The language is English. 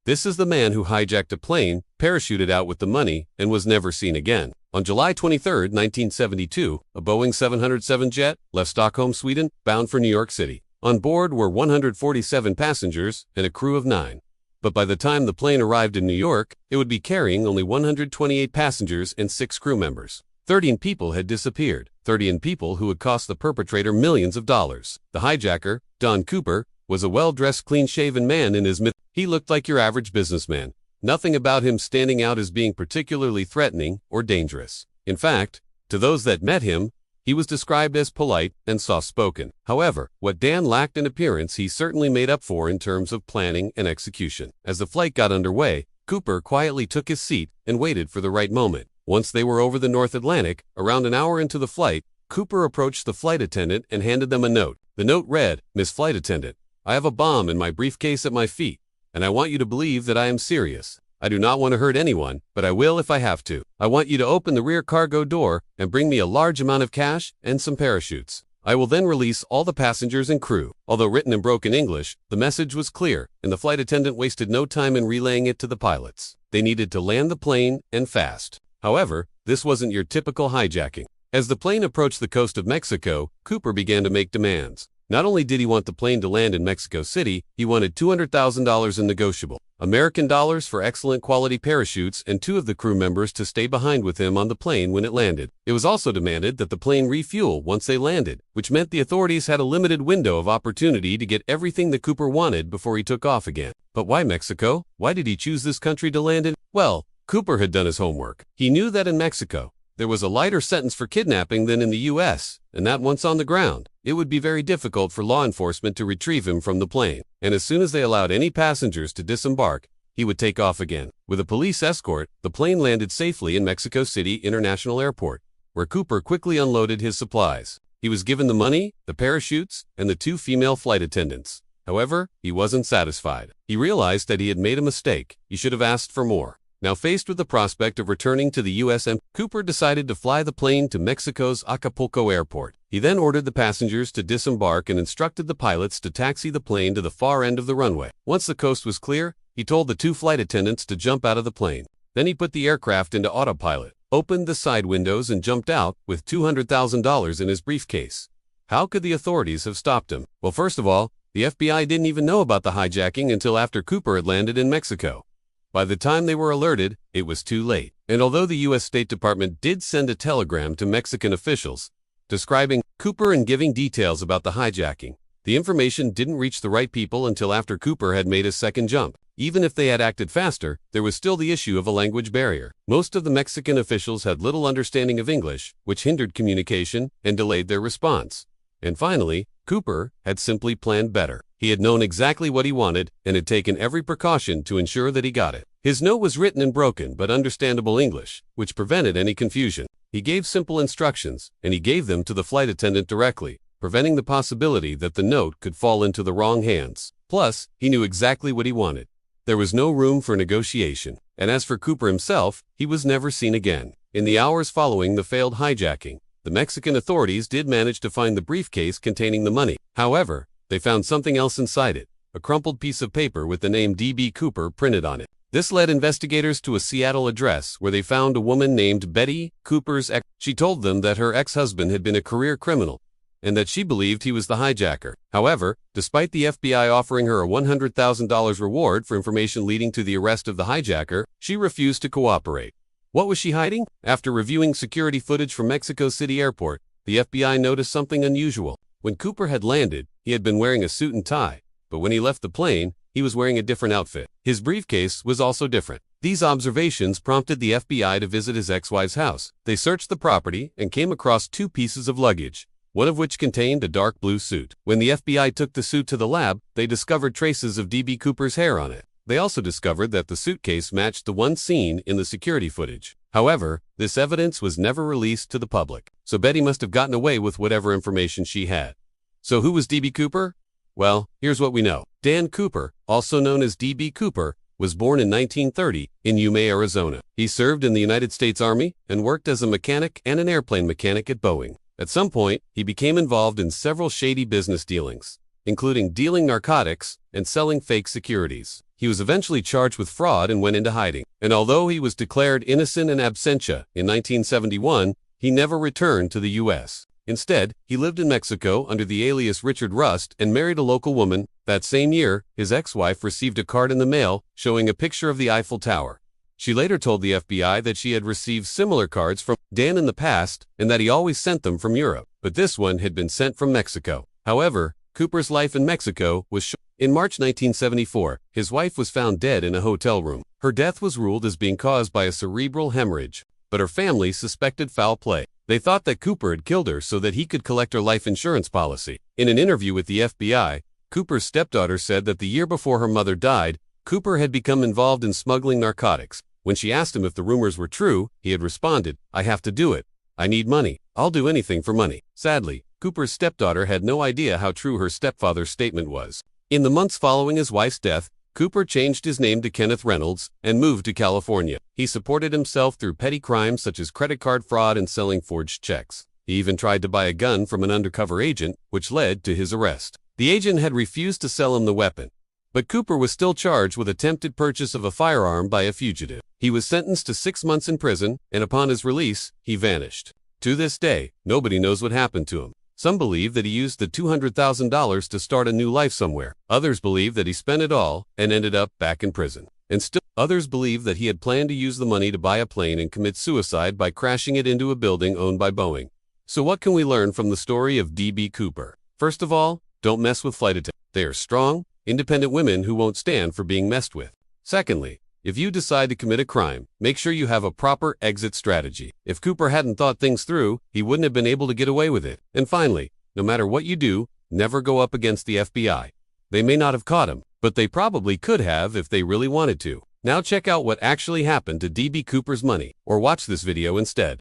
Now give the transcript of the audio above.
This is the man who hijacked a plane, parachuted out with the money, and was never seen again. On July 23, 1972, a Boeing 707 jet left Stockholm, Sweden, bound for New York City. On board were 147 passengers and a crew of 9. But by the time the plane arrived in New York, it would be carrying only 128 passengers and 6 crew members. 13 people had disappeared, 13 people who would cost the perpetrator millions of dollars. The hijacker, Don Cooper, was a well-dressed, clean-shaven man in his mid. He looked like your average businessman. Nothing about him standing out as being particularly threatening or dangerous. In fact, to those that met him, he was described as polite and soft-spoken. However, what Dan lacked in appearance he certainly made up for in terms of planning and execution. As the flight got underway, Cooper quietly took his seat and waited for the right moment. Once they were over the North Atlantic, around an hour into the flight, Cooper approached the flight attendant and handed them a note. The note read, "Miss Flight Attendant, I have a bomb in my briefcase at my feet, and I want you to believe that I am serious. I do not want to hurt anyone, but I will if I have to. I want you to open the rear cargo door and bring me a large amount of cash and some parachutes. I will then release all the passengers and crew." Although written in broken English, the message was clear, and the flight attendant wasted no time in relaying it to the pilots. They needed to land the plane, and fast. However, this wasn't your typical hijacking. As the plane approached the coast of Mexico, Cooper began to make demands. Not only did he want the plane to land in Mexico City, he wanted $200,000 in negotiable American dollars for excellent quality parachutes and 2 of the crew members to stay behind with him on the plane when it landed. It was also demanded that the plane refuel once they landed, which meant the authorities had a limited window of opportunity to get everything that Cooper wanted before he took off again. But why Mexico? Why did he choose this country to land in? Well, Cooper had done his homework. He knew that in Mexico, there was a lighter sentence for kidnapping than in the U.S., and that once on the ground, it would be very difficult for law enforcement to retrieve him from the plane. And as soon as they allowed any passengers to disembark, he would take off again. With a police escort, the plane landed safely in Mexico City International Airport, where Cooper quickly unloaded his supplies. He was given the money, the parachutes, and the 2 female flight attendants. However, he wasn't satisfied. He realized that he had made a mistake. He should have asked for more. Now faced with the prospect of returning to the U.S., Cooper decided to fly the plane to Mexico's Acapulco airport. He then ordered the passengers to disembark and instructed the pilots to taxi the plane to the far end of the runway. Once the coast was clear, he told the 2 flight attendants to jump out of the plane. Then he put the aircraft into autopilot, opened the side windows and jumped out with $200,000 in his briefcase. How could the authorities have stopped him? Well, first of all, the FBI didn't even know about the hijacking until after Cooper had landed in Mexico. By the time they were alerted, it was too late. And although the U.S. State Department did send a telegram to Mexican officials describing Cooper and giving details about the hijacking, the information didn't reach the right people until after Cooper had made his second jump. Even if they had acted faster, there was still the issue of a language barrier. Most of the Mexican officials had little understanding of English, which hindered communication and delayed their response. And finally, Cooper had simply planned better. He had known exactly what he wanted and had taken every precaution to ensure that he got it. His note was written in broken but understandable English, which prevented any confusion. He gave simple instructions, and he gave them to the flight attendant directly, preventing the possibility that the note could fall into the wrong hands. Plus, he knew exactly what he wanted. There was no room for negotiation. And as for Cooper himself, he was never seen again. In the hours following the failed hijacking, the Mexican authorities did manage to find the briefcase containing the money. However, they found something else inside it, a crumpled piece of paper with the name D.B. Cooper printed on it. This led investigators to a Seattle address where they found a woman named Betty Cooper's ex. She told them that her ex-husband had been a career criminal and that she believed he was the hijacker. However, despite the FBI offering her a $100,000 reward for information leading to the arrest of the hijacker, she refused to cooperate. What was she hiding? After reviewing security footage from Mexico City Airport, the FBI noticed something unusual. When Cooper had landed, he had been wearing a suit and tie, but when he left the plane, he was wearing a different outfit. His briefcase was also different. These observations prompted the FBI to visit his ex-wife's house. They searched the property and came across 2 pieces of luggage, one of which contained a dark blue suit. When the FBI took the suit to the lab, they discovered traces of D.B. Cooper's hair on it. They also discovered that the suitcase matched the one seen in the security footage. However, this evidence was never released to the public, so Betty must have gotten away with whatever information she had. So who was D.B. Cooper? Well, here's what we know. Dan Cooper, also known as D.B. Cooper, was born in 1930 in Yuma, Arizona. He served in the United States Army and worked as a mechanic and an airplane mechanic at Boeing. At some point, he became involved in several shady business dealings, including dealing narcotics and selling fake securities. He was eventually charged with fraud and went into hiding. And although he was declared innocent in absentia in 1971, he never returned to the U.S. Instead, he lived in Mexico under the alias Richard Rust and married a local woman. That same year, his ex-wife received a card in the mail showing a picture of the Eiffel Tower. She later told the FBI that she had received similar cards from Dan in the past and that he always sent them from Europe, but this one had been sent from Mexico. However, Cooper's life in Mexico was short. In March 1974, his wife was found dead in a hotel room. Her death was ruled as being caused by a cerebral hemorrhage, but her family suspected foul play. They thought that Cooper had killed her so that he could collect her life insurance policy. In an interview with the FBI, Cooper's stepdaughter said that the year before her mother died, Cooper had become involved in smuggling narcotics. When she asked him if the rumors were true, he had responded, "I have to do it. I need money. I'll do anything for money." Sadly, Cooper's stepdaughter had no idea how true her stepfather's statement was. In the months following his wife's death, Cooper changed his name to Kenneth Reynolds and moved to California. He supported himself through petty crimes such as credit card fraud and selling forged checks. He even tried to buy a gun from an undercover agent, which led to his arrest. The agent had refused to sell him the weapon, but Cooper was still charged with attempted purchase of a firearm by a fugitive. He was sentenced to 6 months in prison, and upon his release, he vanished. To this day, nobody knows what happened to him. Some believe that he used the $200,000 to start a new life somewhere. Others believe that he spent it all and ended up back in prison. And still others believe that he had planned to use the money to buy a plane and commit suicide by crashing it into a building owned by Boeing. So what can we learn from the story of D.B. Cooper? First of all, don't mess with flight attendants. They are strong, independent women who won't stand for being messed with. Secondly, if you decide to commit a crime, make sure you have a proper exit strategy. If Cooper hadn't thought things through, he wouldn't have been able to get away with it. And finally, no matter what you do, never go up against the FBI. They may not have caught him, but they probably could have if they really wanted to. Now check out what actually happened to D.B. Cooper's money, or watch this video instead.